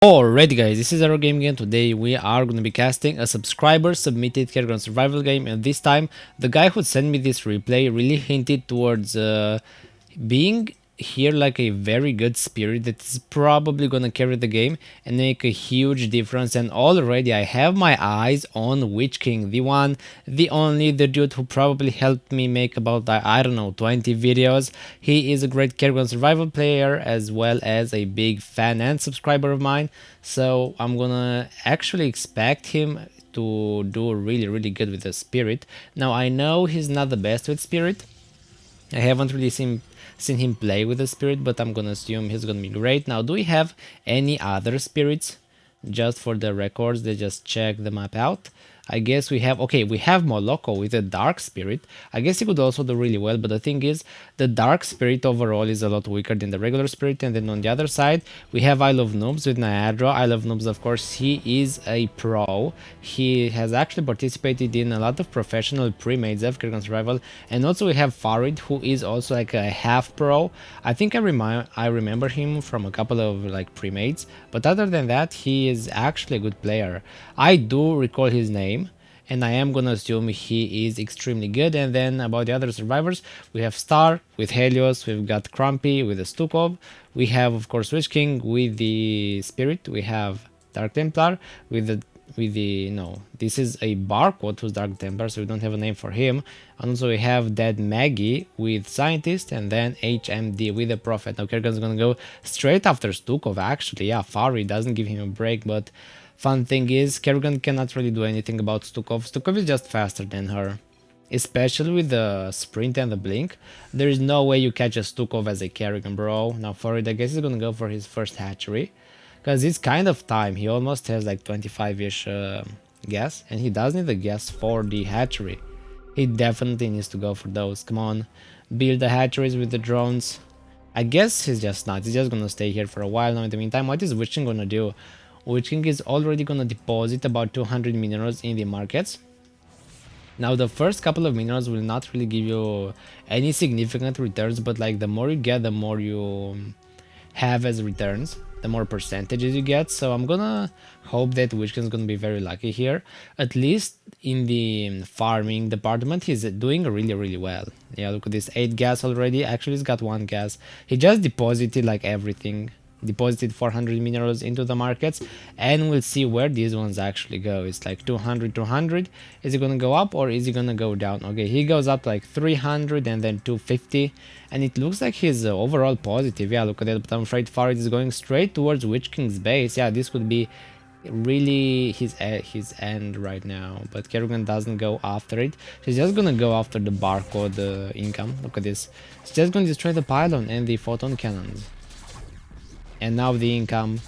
Alright guys, this is Zerg Gaming-He and today we are going to be casting a subscriber submitted Kerrigan Survival game, and this time the guy who sent me this replay really hinted towards being here like a very good spirit that is probably gonna carry the game and make a huge difference. And already I have my eyes on Witch King, the one, the only, the dude who probably helped me make about, I don't know, 20 videos. He is a great Kerrigan survival player as well as a big fan and subscriber of mine, so I'm gonna actually expect him to do really good with the spirit. Now I know he's not the best with spirit. I haven't really seen him play with the spirit, but I'm gonna assume he's gonna be great. Now, do we have any other spirits? Just for the records, they just check the map out. I guess we have, okay, we have Moloko with a dark spirit. I guess he could also do really well, but the thing is, the dark spirit overall is a lot weaker than the regular spirit. And then on the other side, we have I Love Noobs with Niagara. I Love Noobs, of course, he is a pro. He has actually participated in a lot of professional pre-mates of Kerrigan Survival. And also we have Farid, who is also like a half pro. I think I remember him from a couple of like pre-mates, but other than that, he is actually a good player. I do recall his name, and I am gonna assume he is extremely good. And then about the other survivors, we have Star with Helios, we've got Crumpy with the Stukov, we have of course Witch King with the Spirit, we have Dark Templar with the no, this is a Barcode who's Dark Templar, so we don't have a name for him. And also we have Dead Maggie with Scientist, and then HMD with the Prophet. Now Kerrigan's gonna go straight after Stukov actually. Yeah, Fari doesn't give him a break, but fun thing is, Kerrigan cannot really do anything about Stukov. Stukov is just faster than her. Especially with the sprint and the blink. There is no way you catch a Stukov as a Kerrigan, bro. Now Farid, I guess he's gonna go for his first hatchery, because it's kind of time. He almost has like 25-ish gas, and he does need a gas for the hatchery. He definitely needs to go for those. Come on, build the hatcheries with the drones. I guess he's just not. He's just gonna stay here for a while. Now in the meantime, what is Witch King gonna do? Witch King is already gonna deposit about 200 minerals in the markets. Now the first couple of minerals will not really give you any significant returns, but like the more you get, the more you have as returns, the more percentages you get. So I'm gonna hope that Witch King is gonna be very lucky here. At least in the farming department, he's doing really well. Yeah, look at this, 8 gas already. Actually, he's got 1 gas. He just deposited like everything. Deposited 400 minerals into the markets, and we'll see where these ones actually go. It's like 200. Is it gonna go up or is it gonna go down? Okay, he goes up like 300 and then 250, and it looks like he's overall positive. Yeah, look at that, but I'm afraid Farid is going straight towards Witch King's base. Yeah, this would be really his end right now, but Kerrigan doesn't go after it. She's just gonna go after the Barcode income. Look at this, she's just gonna destroy the pylon and the photon cannons. And now the income.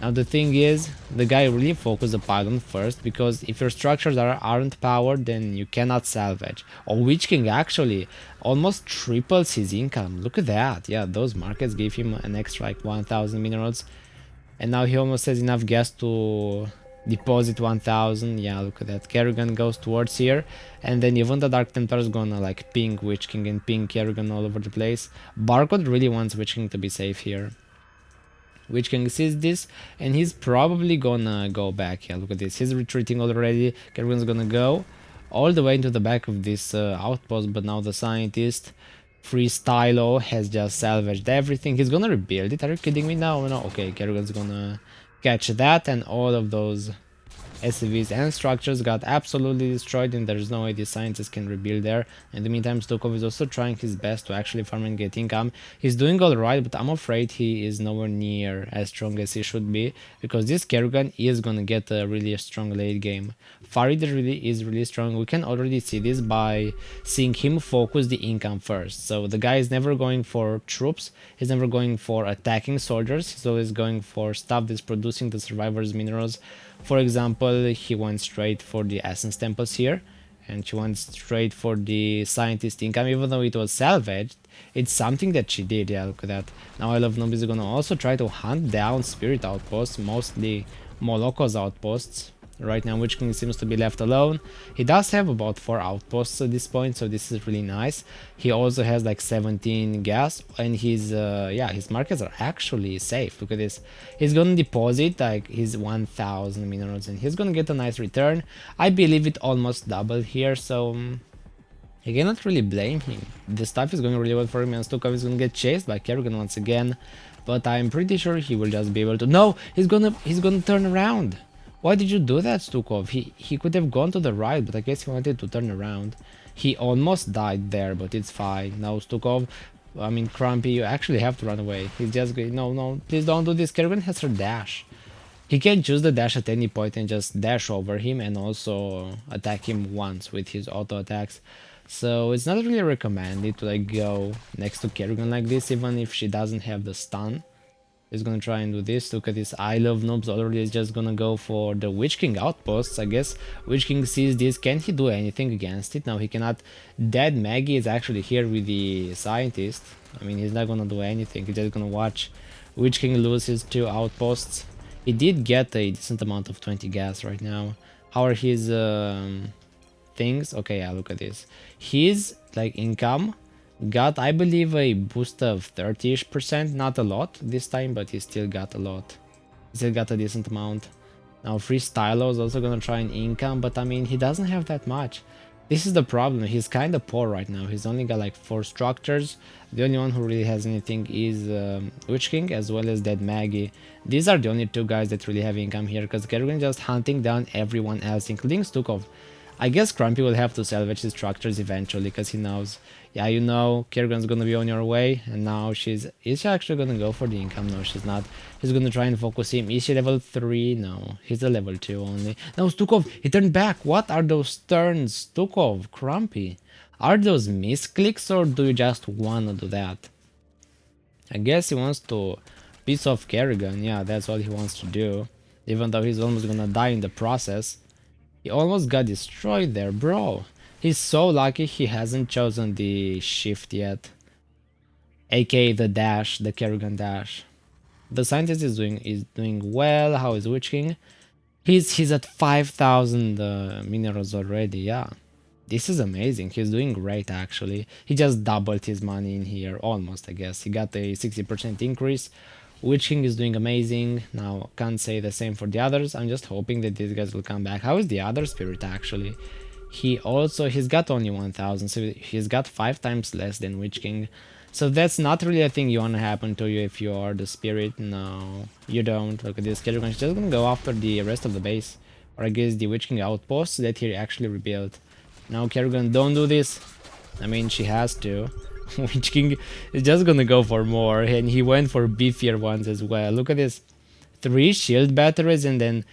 Now the thing is, the guy really focused the pylon first, because if your structures aren't powered, then you cannot salvage. Or Witch King actually almost triples his income. Look at that. Yeah, those markets gave him an extra like 1000 minerals. And now he almost has enough gas to deposit 1000. Yeah, look at that. Kerrigan goes towards here, and then even the Dark Templar is gonna like ping Witch King and ping Kerrigan all over the place. Barcode really wants Witch King to be safe here. Witch King sees this, and he's probably gonna go back. Yeah, look at this, he's retreating already. Kerrigan's gonna go all the way into the back of this outpost, but now the Scientist Freestylo has just salvaged everything. He's gonna rebuild it. Are you kidding me? No. Okay, Kerrigan's gonna catch that, and all of those SCVs and structures got absolutely destroyed, and there's no way the scientists can rebuild there. In the meantime, Stukov is also trying his best to actually farm and get income. He's doing alright, but I'm afraid he is nowhere near as strong as he should be, because this Kerrigan is gonna get a really strong late game. Farid is really strong. We can already see this by seeing him focus the income first. So the guy is never going for troops, he's never going for attacking soldiers, he's always going for stuff that's producing the survivors' minerals. For example, he went straight for the Essence Temples here, and she went straight for the Scientist income, even though it was salvaged. It's something that she did. Yeah, look at that. Now I Love Noob is gonna also try to hunt down Spirit outposts, mostly Moloko's outposts. Right now Witch King seems to be left alone. He does have about 4 outposts at this point, so this is really nice. He also has like 17 gas, and his yeah, his markets are actually safe. Look at this. He's gonna deposit like his 1000 minerals and he's gonna get a nice return. I believe it almost doubled here, so I cannot really blame him. The stuff is going really well for him, and Stukov is gonna get chased by Kerrigan once again. But I'm pretty sure he will just be able to. No, he's gonna turn around. Why did you do that, Stukov? He could have gone to the right, but I guess he wanted to turn around. He almost died there, but it's fine. Now Stukov, I mean Crumpy, you actually have to run away. He's just going. No, please don't do this. Kerrigan has her dash. He can choose the dash at any point and just dash over him and also attack him once with his auto attacks. So it's not really recommended to like go next to Kerrigan like this, even if she doesn't have the stun. He's gonna try and do this. Look at this. I love noobs already is just gonna go for the Witch King outposts. I guess Witch King sees this. Can he do anything against it? Now he cannot. Dead Maggie is actually here with the scientist. I mean, he's not gonna do anything. He's just gonna watch Witch King lose his 2 outposts. He did get a decent amount of 20 gas right now. How are his things? Okay, yeah, look at this. His like income got, I believe, a boost of 30-ish%. Not a lot this time, but he still got a lot. He still got a decent amount. Now Free Stylo is also gonna try an income, but I mean, he doesn't have that much. This is the problem. He's kind of poor right now. He's only got like 4 structures. The only one who really has anything is Witch King as well as Dead Maggie. These are the only 2 guys that really have income here, because Kerrigan just hunting down everyone else, including Stukov. I guess Crumpy will have to salvage his structures eventually, because he knows, yeah, you know, Kerrigan's gonna be on your way, and now is she actually gonna go for the income? No, she's not. He's gonna try and focus him. Is she level 3? No, he's a level 2 only. No, Stukov, he turned back. What are those turns, Stukov, Crumpy? Are those misclicks, or do you just wanna do that? I guess he wants to piss off Kerrigan. Yeah, that's what he wants to do, even though he's almost gonna die in the process. He almost got destroyed there, bro. He's so lucky he hasn't chosen the shift yet, aka the dash, the Kerrigan dash. The scientist is doing well. How is Witch King? He's at 5,000 minerals already. Yeah, this is amazing. He's doing great actually. He just doubled his money in here, almost. I guess he got a 60% increase. Witch King is doing amazing. Now, can't say the same for the others. I'm just hoping that these guys will come back. How is the other spirit actually? He's got only 1000, so he's got 5 times less than Witch King. So that's not really a thing you want to happen to you if you are the spirit. No, you don't. Look at this. Kerrigan is just gonna go after the rest of the base, or I guess the Witch King outpost that he actually rebuilt. Now Kerrigan, don't do this. I mean, she has to. Witch King is just gonna go for more, and he went for beefier ones as well. Look at this. 3 shield batteries and then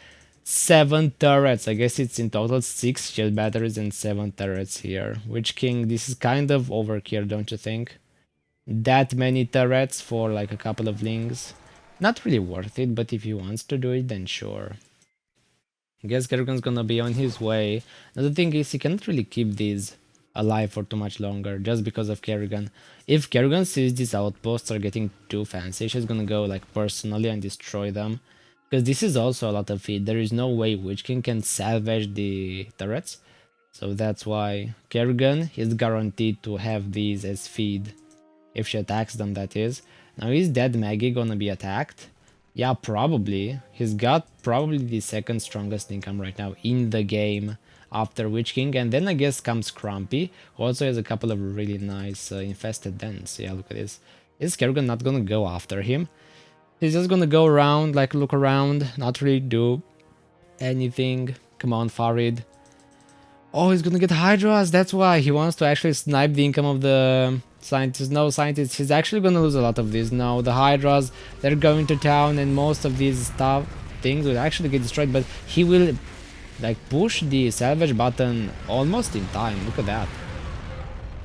7 turrets. I guess it's in total 6 shield batteries and 7 turrets here. Witch King, this is kind of overkill, don't you think? That many turrets for like a couple of lings. Not really worth it, but if he wants to do it, then sure. I guess Kerrigan's gonna be on his way. Another thing is he cannot really keep these alive for too much longer just because of Kerrigan. If Kerrigan sees these outposts are getting too fancy, she's gonna go like personally and destroy them, because this is also a lot of feed. There is no way Witch King can salvage the turrets, so that's why Kerrigan is guaranteed to have these as feed if she attacks them, that is. Now is Dead Maggie gonna be attacked? Yeah, probably. He's got probably the 2nd strongest income right now in the game after Witch King, and then I guess comes Crumpy, who also has a couple of really nice infested dens. Yeah, look at this. Is Kerrigan not gonna go after him? He's just gonna go around, like look around, not really do anything. Come on, Farid. Oh, he's gonna get Hydras, that's why he wants to actually snipe the income of the scientist. No, scientist, he's actually gonna lose a lot of these now. The Hydras, they're going to town, and most of these things will actually get destroyed, but he will like push the salvage button almost in time. Look at that.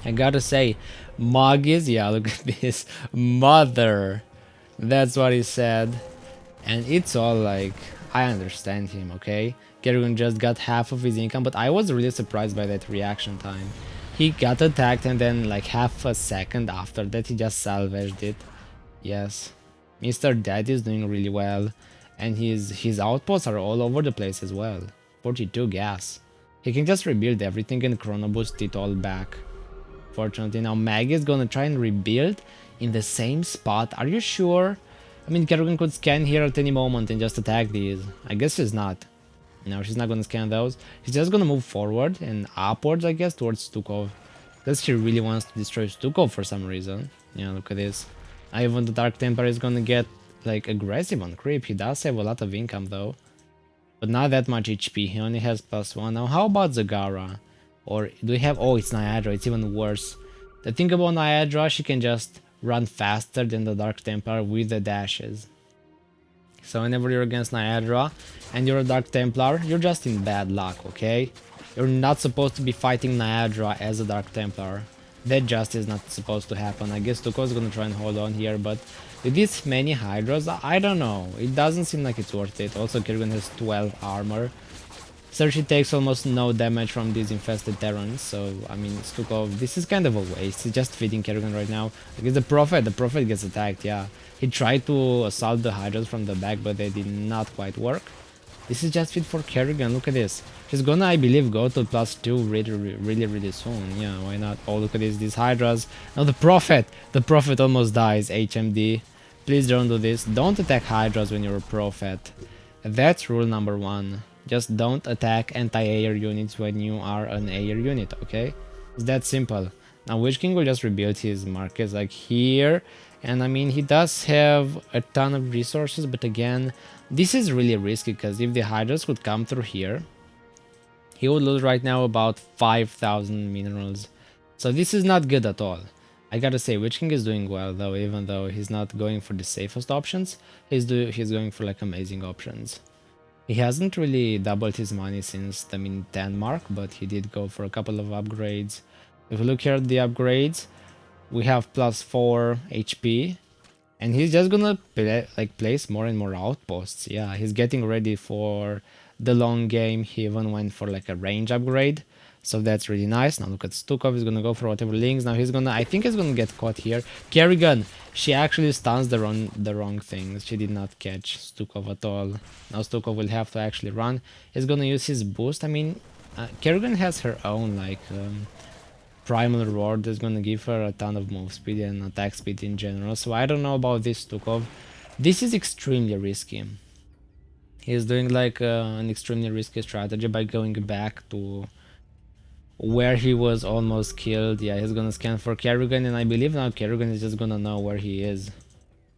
I gotta say, Moggies, yeah, look at this. Mother. That's what he said. And it's all like, I understand him, okay? Kerrigan just got half of his income, but I was really surprised by that reaction time. He got attacked and then like half a second after that he just salvaged it. Yes, Mr. Dad is doing really well, and his outposts are all over the place as well. 42 gas. He can just rebuild everything and chrono boost it all back. Fortunately, now Maggie is gonna try and rebuild in the same spot. Are you sure? I mean, Kerrigan could scan here at any moment and just attack these. I guess she's not. No, she's not gonna scan those. She's just gonna move forward and upwards, I guess, towards Stukov. Because she really wants to destroy Stukov for some reason. Yeah, look at this. Even the Dark Templar is gonna get, like, aggressive on creep. He does have a lot of income, though. But not that much HP. He only has +1. Now, how about Zagara? Or do we have... Oh, it's Niagara. It's even worse. The thing about Niagara, she can just run faster than the Dark Templar with the dashes. So whenever you're against Niagara and you're a Dark Templar, you're just in bad luck, okay? You're not supposed to be fighting Niagara as a Dark Templar. That just is not supposed to happen. I guess Tuko's gonna try and hold on here, but with this many Hydras, I don't know. It doesn't seem like it's worth it. Also, Kerrigan has 12 armor. So she takes almost no damage from these infested Terrans, so I mean, Stukov, this is kind of a waste. He's just feeding Kerrigan right now. Because the Prophet gets attacked, yeah. He tried to assault the Hydras from the back, but they did not quite work. This is just fit for Kerrigan, look at this. She's gonna, I believe, go to +2 really soon. Yeah, why not? Oh, look at this, these Hydras. Now the Prophet almost dies, HMD. Please don't do this. Don't attack Hydras when you're a Prophet. That's rule number 1. Just don't attack anti-air units when you are an air unit, okay? It's that simple. Now Witch King will just rebuild his markets like here. And I mean, he does have a ton of resources, but again, this is really risky because if the Hydras would come through here, he would lose right now about 5,000 minerals. So this is not good at all. I gotta say, Witch King is doing well though, even though he's not going for the safest options, he's going for like amazing options. He hasn't really doubled his money since the min 10 mark, but he did go for a couple of upgrades. If we look here at the upgrades, we have +4 HP, and he's just gonna place more and more outposts. Yeah, he's getting ready for the long game. He even went for like a range upgrade, so that's really nice. Now look at Stukov, he's gonna go for whatever links. Now he's gonna, I think he's gonna get caught here. Kerrigan, she actually stuns the wrong things. She did not catch Stukov at all. Now Stukov will have to actually run. He's gonna use his boost. I mean, Kerrigan has her own like primal reward that's gonna give her a ton of move speed and attack speed in general. So I don't know about this Stukov. This is extremely risky. He's doing like an extremely risky strategy by going back to where he was almost killed. Yeah, he's gonna scan for Kerrigan, and I believe now Kerrigan is just gonna know where he is.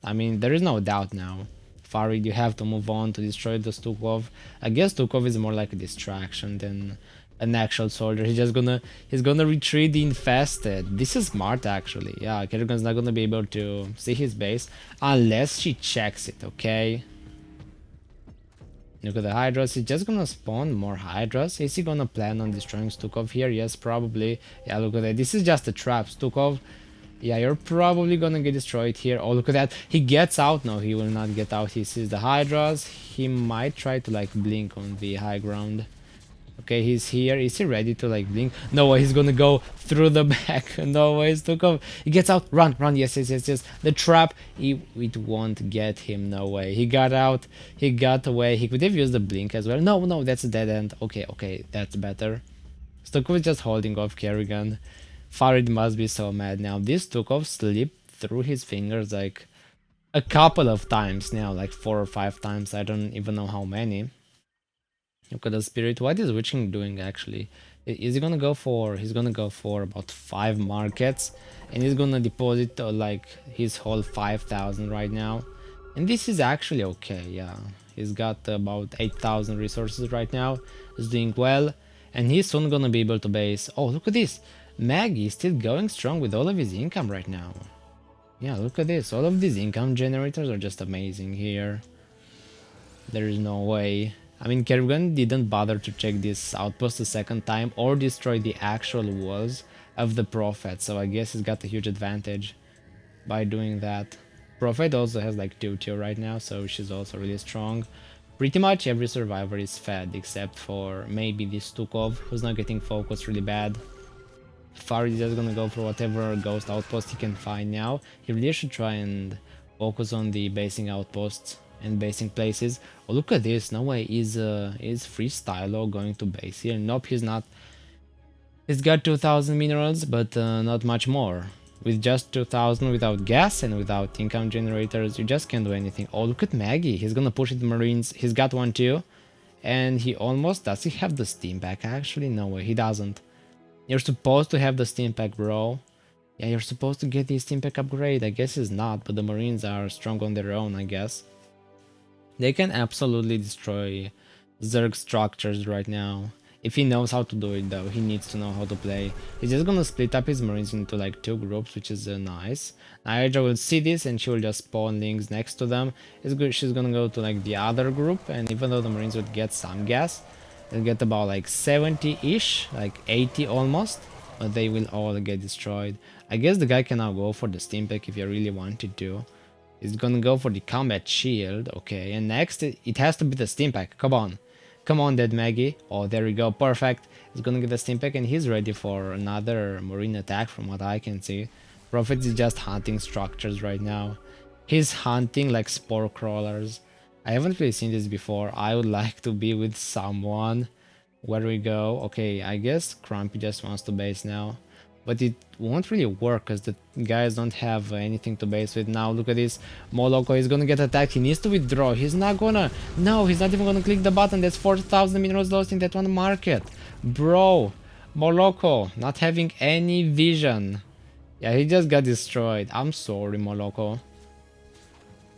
I mean, there is no doubt now. Farid, you have to move on to destroy the Stukov. I guess Stukov is more like a distraction than an actual soldier. He's gonna retreat the infested. This is smart actually. Yeah, Kerrigan's not gonna be able to see his base unless she checks it, okay? Look at the Hydras. He's just gonna spawn more Hydras. Is he gonna plan on destroying Stukov here? Yes, probably. Yeah, look at that. This is just a trap. Stukov, yeah, you're probably gonna get destroyed here. Oh, look at that. He gets out. No, he will not get out. He sees the Hydras. He might try to like blink on the high ground. Okay, he's here. Is he ready to like blink? No way, he's gonna go through the back. No way, Stukov. He gets out. Run. Yes. The trap, it won't get him. No way. He got out. He got away. He could have used the blink as well. No, that's a dead end. Okay, that's better. Stukov is just holding off Kerrigan. Farid must be so mad now. This Stukov slipped through his fingers like a couple of times now, like 4 or 5 times. I don't even know how many. Look at the spirit. What is Witch King doing actually? Is he gonna go for... He's gonna go for about 5 markets, and he's gonna deposit like his whole 5,000 right now. And this is actually okay, yeah. He's got about 8,000 resources right now. He's doing well, and he's soon gonna be able to base... Oh, look at this. Maggie is still going strong with all of his income right now. Yeah, look at this. All of these income generators are just amazing here. There is no way. I mean, Kerrigan didn't bother to check this outpost a second time or destroy the actual walls of the Prophet, so I guess he's got a huge advantage by doing that. Prophet also has like 2 tier right now, so she's also really strong. Pretty much every survivor is fed except for maybe this Stukov, who's not getting focused really bad. Farid is just gonna go for whatever ghost outpost he can find now. He really should try and focus on the basing outposts. and basing places. Oh, look at this. No way. Is Freestylo going to base here? Nope, he's not. He's got 2000 minerals, but not much more. With just 2000 without gas and without income generators, you just can't do anything. Oh, look at Maggie. He's gonna push it to Marines. He's got one too. And he almost... Does he have the steam pack? Actually, no way. He doesn't. You're supposed to have the steam pack, bro. Yeah, you're supposed to get the steam pack upgrade. I guess he's not, but the Marines are strong on their own, I guess. They can absolutely destroy Zerg structures right now. If he knows how to do it though, he needs to know how to play. He's just gonna split up his Marines into like 2 groups, which is nice. Hydra will see this and she will just spawn links next to them. It's good. She's gonna go to like the other group, and even though the Marines would get some gas, they'll get about like 70-ish, like 80 almost, but they will all get destroyed. I guess the guy can now go for the steam pack if you really wanted to. He's gonna go for the combat shield, okay, and next it has to be the steam pack. Come on. Come on, Dead Maggie. Oh, there we go. Perfect. He's gonna get the steam pack and he's ready for another marine attack from what I can see. Prophet is just hunting structures right now. He's hunting like spore crawlers. I haven't really seen this before. I would like to be with someone. Where do we go? Okay, I guess Crumpy just wants to base now. But it won't really work because the guys don't have anything to base with now. Look at this. Moloko is gonna get attacked. He needs to withdraw. He's not gonna... No, he's not even gonna click the button. That's 4,000 minerals lost in that one market. Bro, Moloko not having any vision. Yeah, he just got destroyed. I'm sorry, Moloko.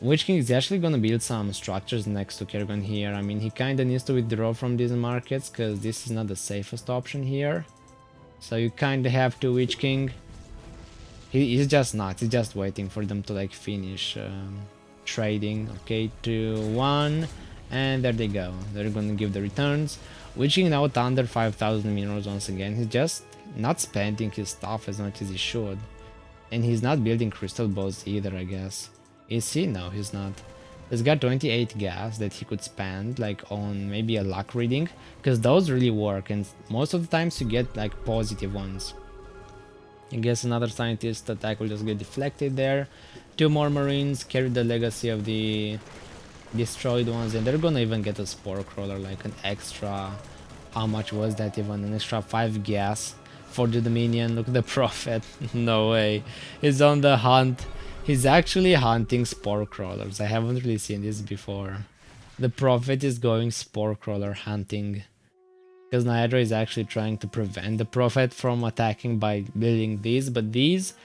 Witch King is actually gonna build some structures next to Kerrigan here. I mean, he kinda needs to withdraw from these markets because this is not the safest option here. So you kinda have to Witch King. He's just not. He's just waiting for them to like finish trading. Okay, 2-1, and there they go. They're gonna give the returns. Witch King now under 5,000 minerals once again. He's just not spending his stuff as much as he should, and he's not building crystal balls either, I guess. Is he? No, he's not. He's got 28 gas that he could spend like on maybe a luck reading, because those really work, and most of the times you get like positive ones. I guess another scientist attack will just get deflected there. 2 more marines carry the legacy of the destroyed ones, and they're gonna even get a spore crawler, like an extra... How much was that even? An extra 5 gas for the Dominion. Look at the Prophet. No way. He's on the hunt. He's actually hunting spore crawlers. I haven't really seen this before. The Prophet is going spore crawler hunting. Because Niagara is actually trying to prevent the Prophet from attacking by building these. But these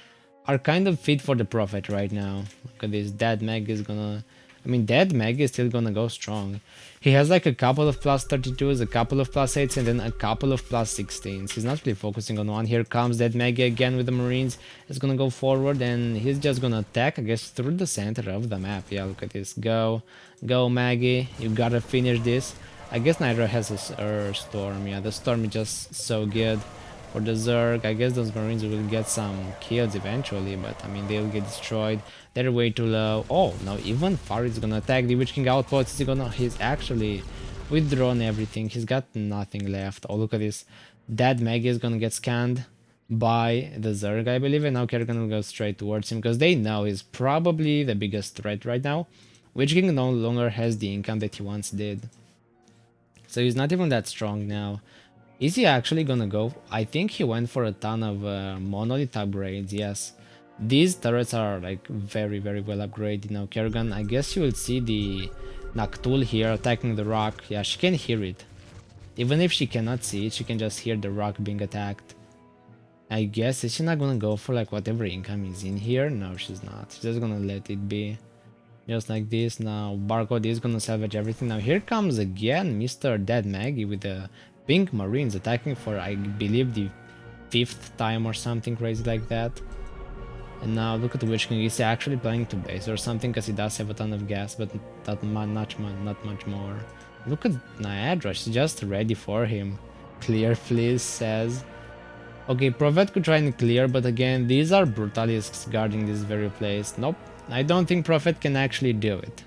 are kind of fit for the Prophet right now. Look at this. Dead Mag is gonna... I mean, Dead Mag is still gonna go strong. He has like a couple of plus 32s, a couple of plus 8s, and then a couple of plus 16s. He's not really focusing on one. Here comes Dead Maggie again with the Marines. He's gonna go forward and he's just gonna attack, I guess, through the center of the map. Yeah, look at this. Go. Go, Maggie. You gotta finish this. I guess Nitro has a Storm. Yeah, the Storm is just so good for the Zerg. I guess those Marines will get some kills eventually, but I mean, they'll get destroyed. They're way too low. Oh, now even Farid is gonna attack the Witch King outpost. He's actually withdrawn everything. He's got nothing left. Oh, look at this. That Maggie is gonna get scanned by the Zerg, I believe, and now Kerrigan will go straight towards him because they know he's probably the biggest threat right now. Witch King no longer has the income that he once did, so he's not even that strong now. Is he actually gonna go? I think he went for a ton of monolith upgrades, yes. These turrets are like very well upgraded now. Kerrigan, I guess you will see the Noctul here attacking the rock. Yeah, she can hear it. Even if she cannot see it, she can just hear the rock being attacked. I guess, is she not gonna go for like whatever income is in here? No, she's not. She's just gonna let it be. Just like this. Now Barcode is gonna salvage everything. Now here comes again Mr. Dead Maggie with the Pink Marines attacking for, I believe, the 5th time or something crazy like that. And now look at the Witch King. He's actually planning to base or something because he does have a ton of gas, but not much more. Look at Niagara. She's just ready for him. Clear, please, says. Okay, Prophet could try and clear, but again, these are Brutalisks guarding this very place. Nope, I don't think Prophet can actually do it.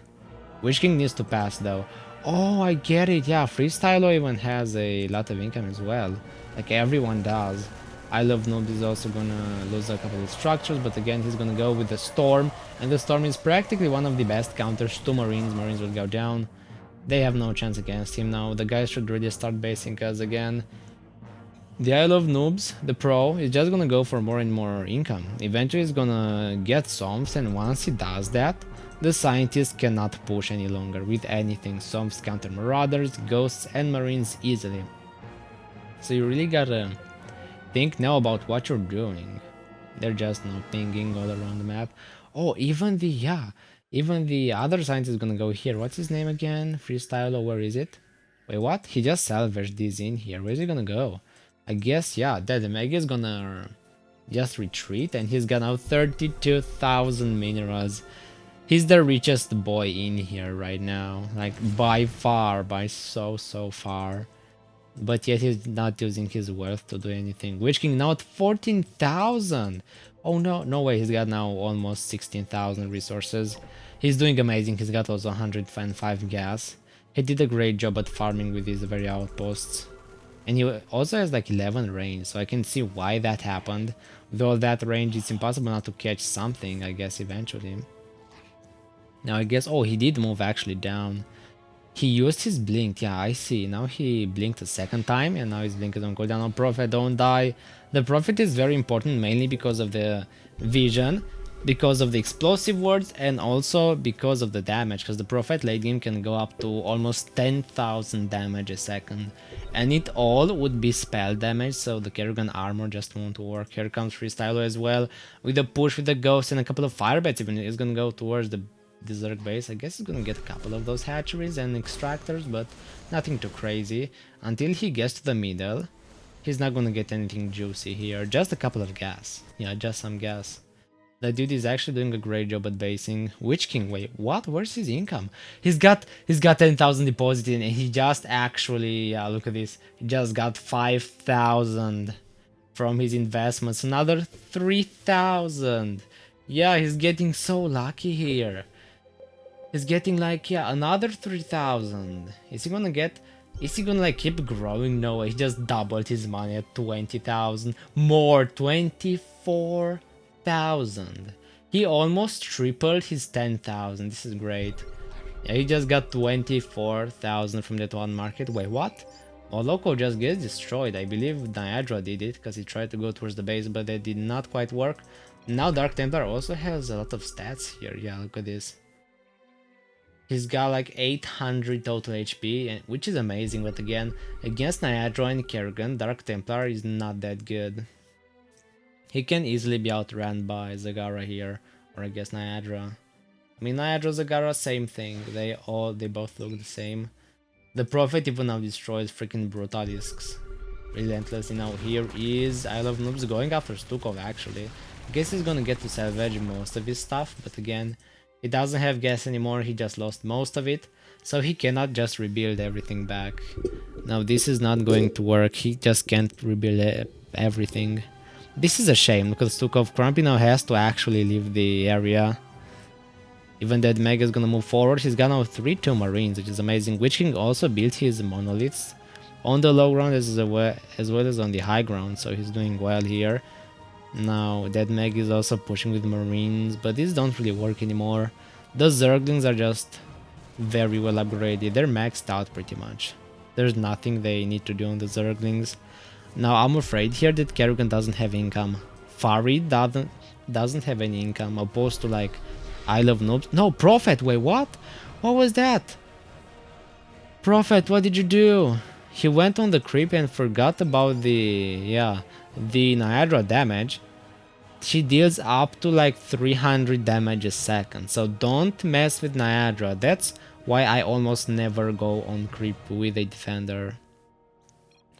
Witch King needs to pass though. Oh, I get it. Yeah, Freestylo even has a lot of income as well. Like everyone does. I Love Noob is also gonna lose a couple of structures, but again he's gonna go with the Storm, and the Storm is practically one of the best counters to Marines. Marines will go down. They have no chance against him now. The guys should really start basing, because again, the I Love Noobs, the Pro, is just gonna go for more and more income. Eventually he's gonna get Somps, and once he does that, the Scientist cannot push any longer with anything. Somps counter Marauders, Ghosts and Marines easily. So you really gotta think now about what you're doing. They're just now pinging all around the map. Oh, even the other scientist is gonna go here. What's his name again? Freestyle, or where is it? Wait, what? He just salvaged this in here. Where's he gonna go? I guess, yeah, the Mega is gonna just retreat, and he's got now 32,000 minerals. He's the richest boy in here right now, like by far, by so far. But yet he's not using his wealth to do anything. Witch King now at 14,000. Oh no, no way, he's got now almost 16,000 resources. He's doing amazing. He's got also 105 gas. He did a great job at farming with these very outposts. And he also has like 11 range, so I can see why that happened. With all that range, it's impossible not to catch something, I guess, eventually. Now I guess, oh, he did move actually down. He used his blink, yeah, I see. Now he blinked a second time, and now his blink is on cooldown. Oh, Prophet, don't die. The Prophet is very important, mainly because of the vision, because of the explosive words, and also because of the damage, because the Prophet late game can go up to almost 10,000 damage a second, and it all would be spell damage, so the Kerrigan armor just won't work. Here comes Freestyler as well, with a push with the Ghost and a couple of Firebats. Even it's gonna go towards the Zerg base. I guess he's gonna get a couple of those hatcheries and extractors, but nothing too crazy. Until he gets to the middle, he's not gonna get anything juicy here. Just a couple of gas. Yeah, just some gas. That dude is actually doing a great job at basing. Witch King, wait, what? Where's his income? He's got 10,000 deposited, and he just actually, yeah, look at this. He just got 5,000 from his investments. Another 3,000. Yeah, he's getting so lucky here. He's getting like, yeah, another 3,000. Is he gonna like keep growing? No way, he just doubled his money at 20,000. More, 24,000. He almost tripled his 10,000. This is great. Yeah, he just got 24,000 from that one market. Wait, what? Oh, Loco just gets destroyed. I believe Niagara did it, because he tried to go towards the base, but that did not quite work. Now Dark Templar also has a lot of stats here. Yeah, look at this. He's got like 800 total HP, which is amazing, but again, against Niagara and Kerrigan, Dark Templar is not that good. He can easily be outrun by Zagara here, or I guess Niagara. I mean, Niagara, Zagara, same thing. They both look the same. The Prophet even now destroys freaking Brutalisks relentlessly. Now here is I Love Noobs going after Stukov actually. I guess he's gonna get to salvage most of his stuff, but again, he doesn't have gas anymore, he just lost most of it, so he cannot just rebuild everything back. Now this is not going to work, he just can't rebuild everything. This is a shame, because Stukov Crumpy now has to actually leave the area. Even that Mega is gonna move forward, he's got now 3-2 Marines, which is amazing. Witch King also built his monoliths on the low ground as well as on the high ground, so he's doing well here. Now that Meg is also pushing with Marines, but these don't really work anymore. The Zerglings are just very well upgraded. They're maxed out pretty much. There's nothing they need to do on the Zerglings. Now I'm afraid here that Kerrigan doesn't have income. Farid doesn't have any income, opposed to like I Love Noobs. No, Prophet, wait, what? What was that? Prophet, what did you do? He went on the creep and forgot about the Niagara damage. She deals up to like 300 damage a second, so don't mess with Niagara. That's why I almost never go on creep with a defender,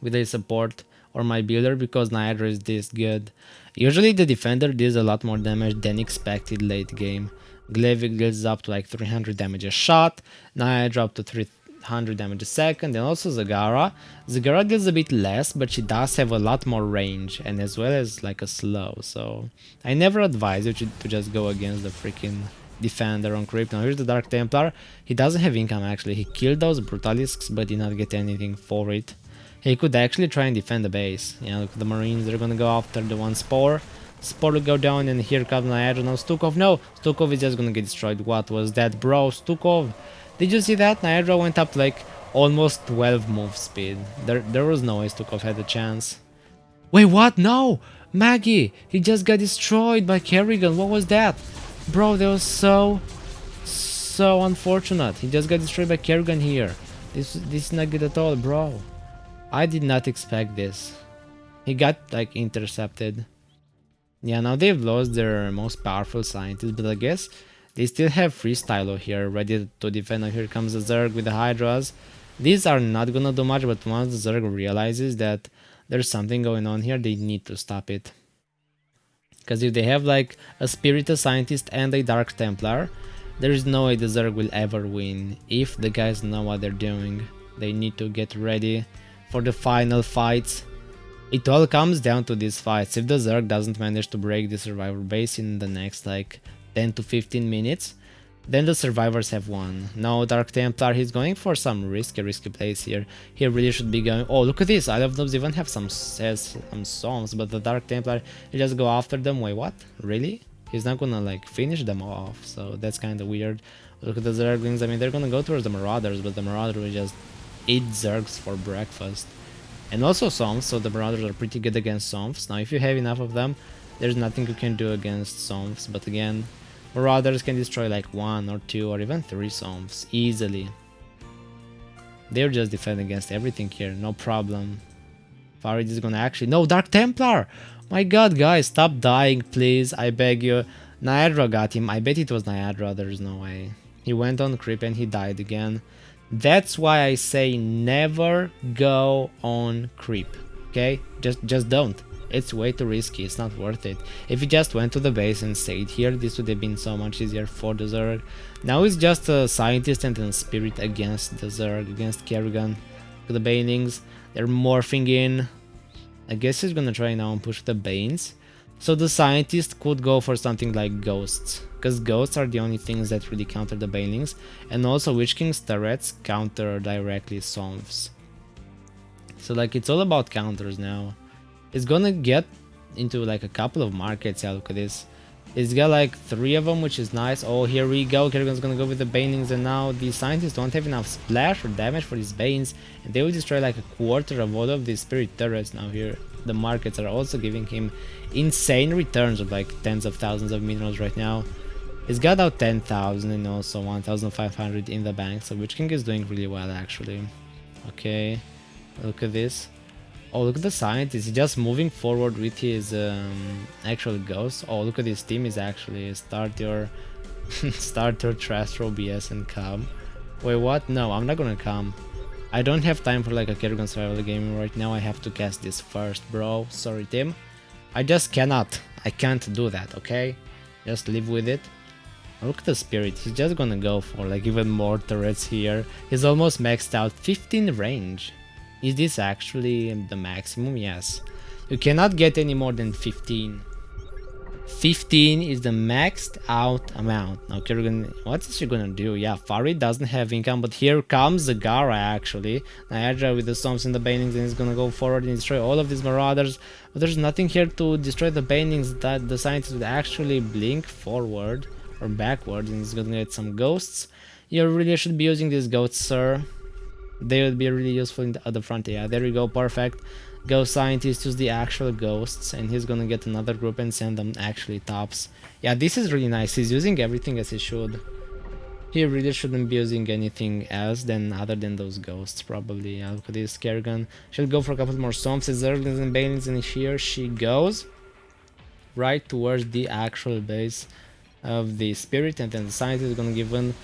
with a support or my builder, because Niagara is this good. Usually the defender deals a lot more damage than expected late game. Glavik deals up to like 300 damage a shot, Niagara up to 300 damage a second, and also Zagara. Zagara deals a bit less, but she does have a lot more range, and as well as like a slow, so I never advise you to just go against the freaking defender on creep. Now here's the Dark Templar. He doesn't have income actually. He killed those Brutalisks but did not get anything for it. He could actually try and defend the base. Yeah, look, the Marines, they're gonna go after the one Spore. Spore will go down, and here comes Niagara. No, Stukov, no! Stukov is just gonna get destroyed. What was that, bro? Stukov! Did you see that? Niagara went up like almost 12 move speed. There was no way Stukov had a chance. Wait, what? No! Maggie! He just got destroyed by Kerrigan. What was that? Bro, that was so unfortunate. He just got destroyed by Kerrigan here. This is not good at all, bro. I did not expect this. He got like intercepted. Yeah, now they've lost their most powerful scientist, but I guess they still have Freestylo here ready to defend. Now here comes the Zerg with the Hydras. These are not gonna do much, but once the Zerg realizes that there's something going on here, they need to stop it. Because if they have like a Spirit, a Scientist, and a Dark Templar, there is no way the Zerg will ever win. If the guys know what they're doing, they need to get ready for the final fights. It all comes down to these fights. If the Zerg doesn't manage to break the survivor base in the next like 10 to 15 minutes, then the survivors have won. Now Dark Templar, he's going for some risky plays here. He really should be going... Oh, look at this! Isle of Noobs even have some songs, but the Dark Templar, he just go after them. Wait, what? Really? He's not gonna like finish them off, so that's kind of weird. Look at the Zerglings. I mean, they're gonna go towards the Marauders, but the Marauders will just eat Zergs for breakfast. And also Somps, so the Marauders are pretty good against Somps. Now if you have enough of them, there's nothing you can do against Somps, but again, Marauders can destroy like 1 or 2 or even 3 Somps easily. They're just defending against everything here, no problem. Farid is gonna actually... No, Dark Templar! My god, guys, stop dying, please, I beg you. Niagara got him. I bet it was Niagara, there's no way. He went on creep and he died again. That's why I say never go on creep, okay? Just don't. It's way too risky, it's not worth it. If he just went to the base and stayed here, this would have been so much easier for the Zerg. Now it's just a Scientist and a Spirit against the Zerg, against Kerrigan. The Banelings, they're morphing in. I guess he's gonna try now and push the Banes. So the Scientist could go for something like Ghosts, because Ghosts are the only things that really counter the Banelings, and also Witch King's turrets counter directly Somps. So like it's all about counters now. It's gonna get into like a couple of markets. Yeah, look at this. It's got like 3 of them, which is nice. Oh, here we go. Kerrigan's gonna go with the Banelings, and now the Scientists don't have enough splash or damage for these Banes, and they will destroy like a quarter of all of these Spirit turrets. Now here the markets are also giving him insane returns of like tens of thousands of minerals right now. He's got out 10,000 and also 1,500 in the bank, so Witch King is doing really well actually. Okay, look at this. Oh, look at the Scientist, he's just moving forward with his actual Ghost. Oh, look at this team is actually start your trash throw BS and come. Wait, what? No, I'm not gonna come. I don't have time for like a Kerrigan Survival Gaming right now. I have to cast this first, bro. Sorry, Tim. I just cannot. I can't do that, okay? Just live with it. Look at the Spirit. He's just gonna go for like even more turrets here. He's almost maxed out. 15 range. Is this actually the maximum? Yes. You cannot get any more than 15. 15 is the maxed out amount. Now Kerrigan, what's she gonna do? Yeah, Farid doesn't have income, but here comes the Gara actually. Niagara with the Storms and the Banelings, and he's gonna go forward and destroy all of these Marauders. But there's nothing here to destroy the Banelings that the Scientist would actually blink forward or backward, and he's gonna get some Ghosts. You really should be using these Ghosts, sir. They would be really useful at the front. Yeah, there we go, perfect. Ghost Scientist use the actual Ghosts, and he's gonna get another group and send them actually tops. Yeah, this is really nice. He's using everything as he should. He really shouldn't be using anything else than other than those Ghosts, probably. Yeah, look at this Kerrigan. She'll go for a couple more Swamps, Zerglings and Banelings, and here she goes. Right towards the actual base of the Spirit, and then the Scientist is gonna give one.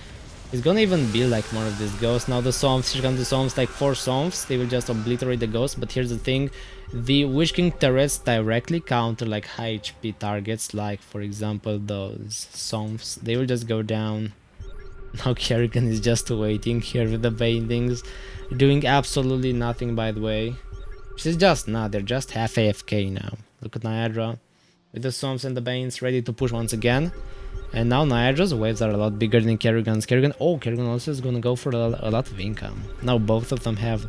He's gonna even build like more of these Ghosts. Now the Swamps, here come the Swamps, like 4 Swamps. They will just obliterate the Ghosts, but here's the thing. The Witch King turrets directly counter like high HP targets, like for example those Swamps. They will just go down. Now Kerrigan is just waiting here with the Banelings, doing absolutely nothing, by the way. She's just not, they're just half AFK now. Look at Niagara with the Swamps and the Banes ready to push once again. And now Niagara's waves are a lot bigger than Kerrigan's. Kerrigan also is gonna go for a lot of income. Now both of them have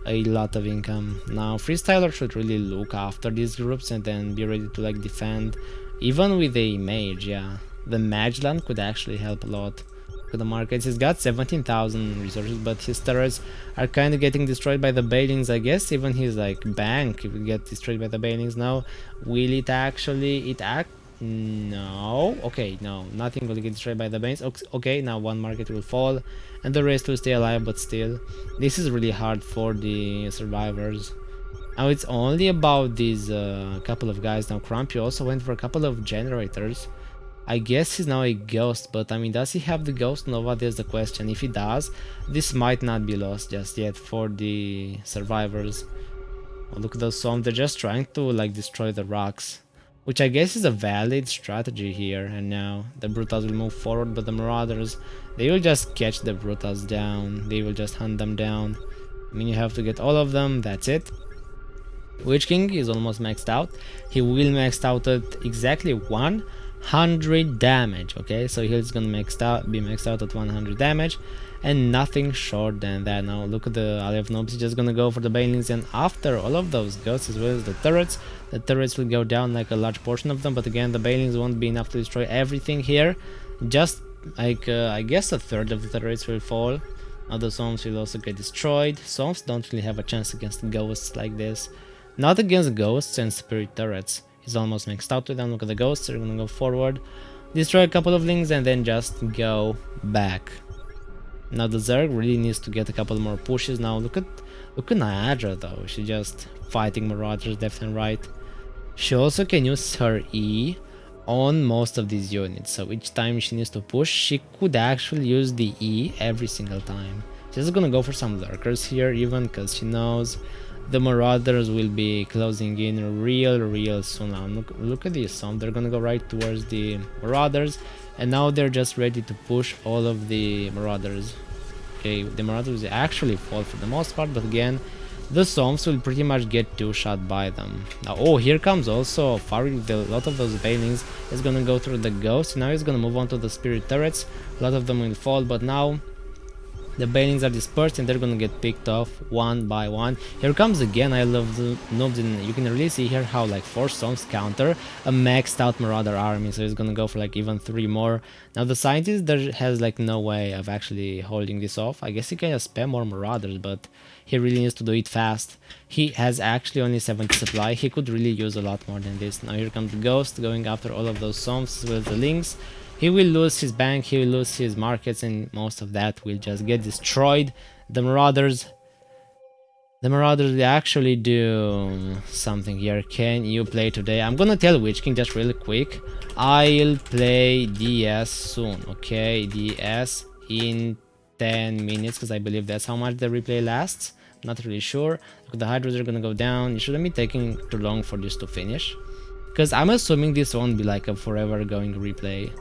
a lot of income. Now freestyler should really look after these groups and then be ready to like defend, even with a mage. Yeah, the mage land could actually help a lot to the markets. He's got 17,000 resources, but his turrets are kind of getting destroyed by the Banelings. I guess even his like bank will get destroyed by the Banelings. Now will it actually no, okay, no, nothing will get destroyed by the Banes. Okay, now one market will fall and the rest will stay alive, but still this is really hard for the survivors. Now it's only about these couple of guys. Now Crumpy also went for a couple of generators. I guess he's now a ghost, but I mean, does he have the ghost Nova? There's the question. If he does, this might not be lost just yet for the survivors. Oh, look at those swarms, they're just trying to like destroy the rocks, which I guess is a valid strategy here. And now the Brutals will move forward, but the Marauders, they will just catch the Brutals down. They will just hunt them down. I mean, you have to get all of them, that's it. Witch King is almost maxed out. He will max out at exactly 100 damage. Okay, so he's gonna be maxed out at 100 damage and nothing short than that. Now look at the Ally of Noobs, he's just gonna go for the Banelings, and after all of those ghosts as well as the turrets will go down, like a large portion of them, but again the Banelings won't be enough to destroy everything here. Just like I guess a third of the turrets will fall. Other Psalms will also get destroyed. Psalms don't really have a chance against ghosts like this. Not against ghosts and spirit turrets. He's almost maxed out with them. Look at the ghosts, they're gonna go forward, destroy a couple of lings, and then just go back. Now the Zerg really needs to get a couple more pushes. Now look at Niagara though. She's just fighting Marauders left and right. She also can use her E on most of these units. So each time she needs to push, she could actually use the E every single time. She's gonna go for some lurkers here even, because she knows the Marauders will be closing in real soon. Now look at this, some they're gonna go right towards the Marauders, and now they're just ready to push all of the Marauders. Okay, the Marauders actually fall for the most part, but again the Psalms will pretty much get two-shot by them. Now, oh, here comes also firing a lot of those Banelings. Is gonna go through the Ghost. Now he's gonna move on to the Spirit turrets. A lot of them will fall, but now the Banelings are dispersed and they're gonna get picked off one by one. Here comes again, I love the noobs, and you can really see here how like 4 Psalms counter a maxed out Marauder army, so he's gonna go for like even 3 more. Now the Scientist, there has like no way of actually holding this off. I guess he can just spam more Marauders, but he really needs to do it fast. He has actually only 70 supply, he could really use a lot more than this. Now here comes the Ghost going after all of those Psalms as well as the Lings. He will lose his bank, he will lose his markets, and most of that will just get destroyed. The Marauders will actually do something here. Can you play today? I'm gonna tell Witch King just really quick. I'll play DS soon, okay? DS in 10 minutes, because I believe that's how much the replay lasts. Not really sure. The Hydras are gonna go down. It shouldn't be taking too long for this to finish, because I'm assuming this won't be like a forever going replay.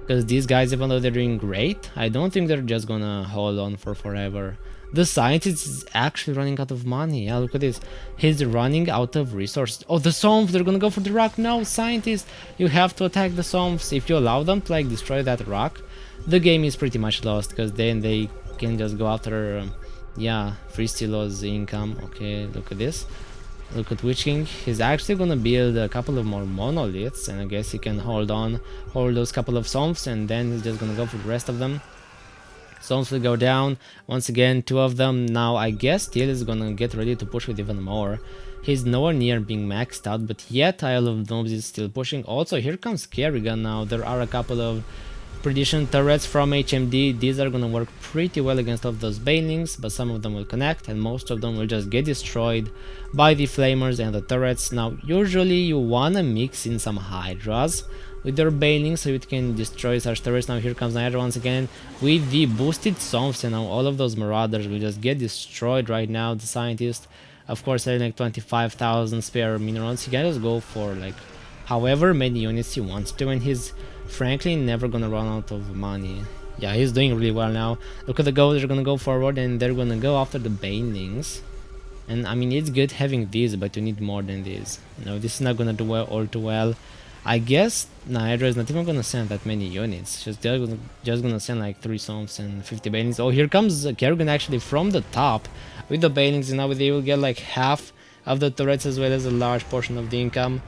Because these guys, even though they're doing great, I don't think they're just gonna hold on for forever. The Scientist is actually running out of money. Yeah, look at this. He's running out of resources. Oh, the Psalms, they're gonna go for the rock. No, Scientist, you have to attack the Psalms. If you allow them to like destroy that rock, the game is pretty much lost, because then they can just go after, yeah, Free Stilo's income. Okay, look at this. Look at Witch King. He's actually gonna build a couple of more monoliths, and I guess he can hold those couple of Psalms, and then he's just gonna go for the rest of them. Psalms will go down once again, 2 of them. Now I guess Steel is gonna get ready to push with even more. He's nowhere near being maxed out, but yet Isle of Noobs is still pushing. Also, here comes Kerrigan. Now there are a couple of Prediction turrets from HMD. These are gonna work pretty well against all of those Banelings, but some of them will connect and most of them will just get destroyed by the Flamers and the turrets. Now usually you wanna mix in some Hydras with their Banelings so it can destroy such turrets. Now here comes Niagara once again with the boosted Psalms, and now all of those Marauders will just get destroyed right now. The Scientist, of course, having like 25,000 spare minerals, he can just go for like however many units he wants to, and he's frankly never gonna run out of money. Yeah, he's doing really well now. Look at the Ghosts, they're gonna go forward and they're gonna go after the Banelings. And I mean, it's good having these, but you need more than these. No, this is not gonna do well all too well. I guess Niagara is not even gonna send that many units. Just gonna send like 3 Psalms and 50 Banelings. Oh, here comes Kerrigan actually from the top with the Banelings, and now they will get like half of the turrets as well as a large portion of the income.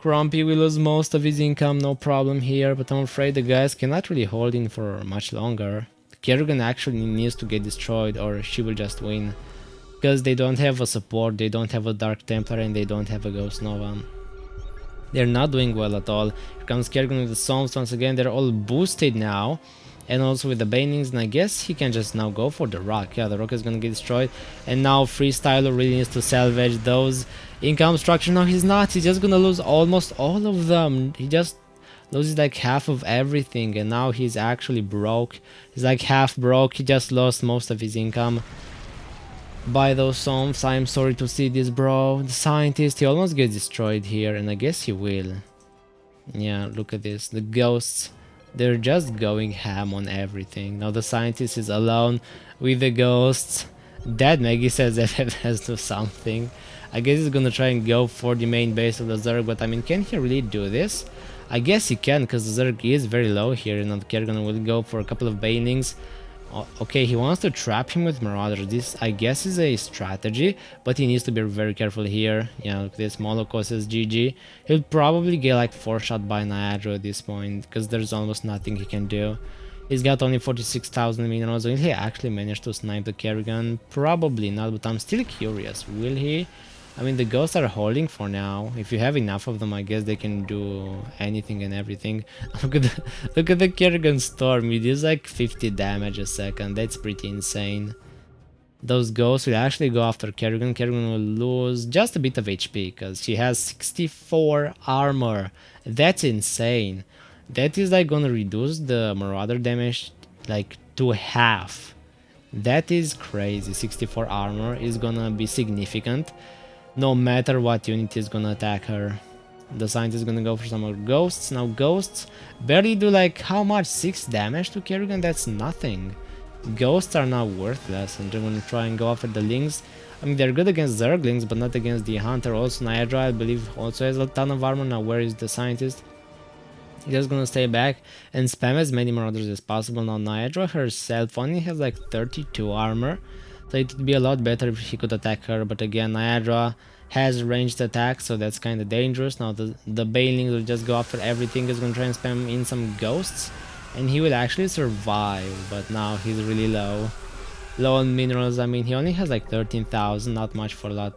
Grumpy will lose most of his income, no problem here, but I'm afraid the guys cannot really hold in for much longer. Kerrigan actually needs to get destroyed or she will just win. Because they don't have a support, they don't have a Dark Templar, and they don't have a Ghost Nova. They're not doing well at all. Here comes Kerrigan with the Psalms once again. They're all boosted now. And also with the Banings, and I guess he can just now go for the Rock. Yeah, the Rock is gonna get destroyed. And now Freestyler really needs to salvage those income structure. No, he's not. He's just gonna lose almost all of them. He just loses like half of everything. And now he's actually broke. He's like half broke. He just lost most of his income by those Psalms. I'm sorry to see this, bro. The Scientist, he almost gets destroyed here, and I guess he will. Yeah, look at this. The Ghosts, they're just going ham on everything. Now the Scientist is alone with the Ghosts. That Maggie says that has to do something. I guess he's gonna try and go for the main base of the Zerg, but I mean, can he really do this? I guess he can, because the Zerg is very low here, and the Kerrigan will go for a couple of Banelings. Okay, he wants to trap him with Marauders. This, I guess, is a strategy, but he needs to be very careful here. Yeah, look at this. Moloko says GG. He'll probably get like 4-shot by Niagara at this point, because there's almost nothing he can do. He's got only 46,000 minerals. Will he actually manage to snipe the Kerrigan? Probably not, but I'm still curious. Will he? I mean, the ghosts are holding for now. If you have enough of them, I guess they can do anything and everything. Look at the Kerrigan Storm. It is like 50 damage a second. That's pretty insane. Those ghosts will actually go after Kerrigan. Kerrigan will lose just a bit of HP because she has 64 armor. That's insane. That is like gonna reduce the Marauder damage like to half. That is crazy. 64 armor is gonna be significant no matter what unit is gonna attack her. The Scientist is gonna go for some more Ghosts. Now Ghosts barely do like how much? 6 damage to Kerrigan? That's nothing. Ghosts are now worthless, and they're gonna try and go after the Lings. I mean, they're good against Zerglings, but not against the Hunter. Also Niagara, I believe, also has a ton of armor. Now where is the Scientist? He's just gonna stay back and spam as many Marauders as possible. Now Niagara herself only has like 32 armor, so it would be a lot better if he could attack her, but again, Niagara has ranged attack, so that's kind of dangerous. Now the Banelings will just go after everything. He's gonna try and spam in some Ghosts, and he will actually survive, but now he's really low on minerals. I mean, he only has like 13,000, not much for a lot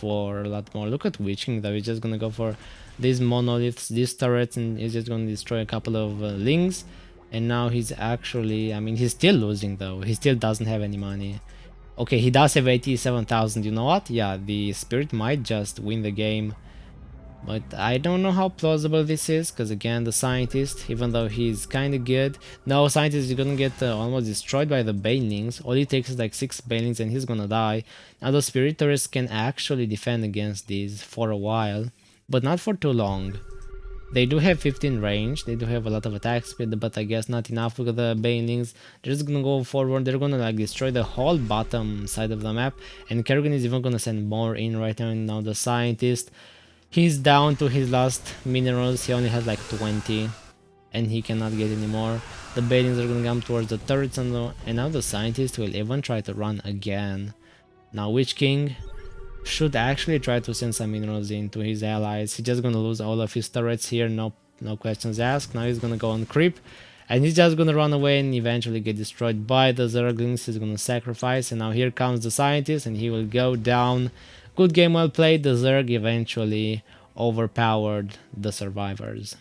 more. Look at Witch King though. He's just gonna go for these monoliths, these turrets, and he's just gonna destroy a couple of Lings. And now he's actually, I mean, he's still losing though. He still doesn't have any money. Okay, he does have 87,000. You know what? Yeah, the Spirit might just win the game. But I don't know how plausible this is, because again, the Scientist, even though he's kind of good, no, Scientist is gonna get almost destroyed by the Banelings. All it takes is like 6 Banelings and he's gonna die. Now the Spirit Turrets can actually defend against these for a while, but not for too long. They do have 15 range, they do have a lot of attack speed, but I guess not enough with the Banelings. They're just gonna go forward, they're gonna like destroy the whole bottom side of the map, and Kerrigan is even gonna send more in right now. And now the Scientist, he's down to his last minerals. He only has like 20, and he cannot get any more. The Banelings are gonna come towards the turrets, and now the Scientist will even try to run again. Now Witch King should actually try to send some minerals into his allies. He's just gonna lose all of his turrets here, no questions asked. Now he's gonna go on creep, and he's just gonna run away and eventually get destroyed by the Zerglings. He's gonna sacrifice, and now here comes the Scientist, and he will go down. Good game, well played. The Zerg eventually overpowered the survivors.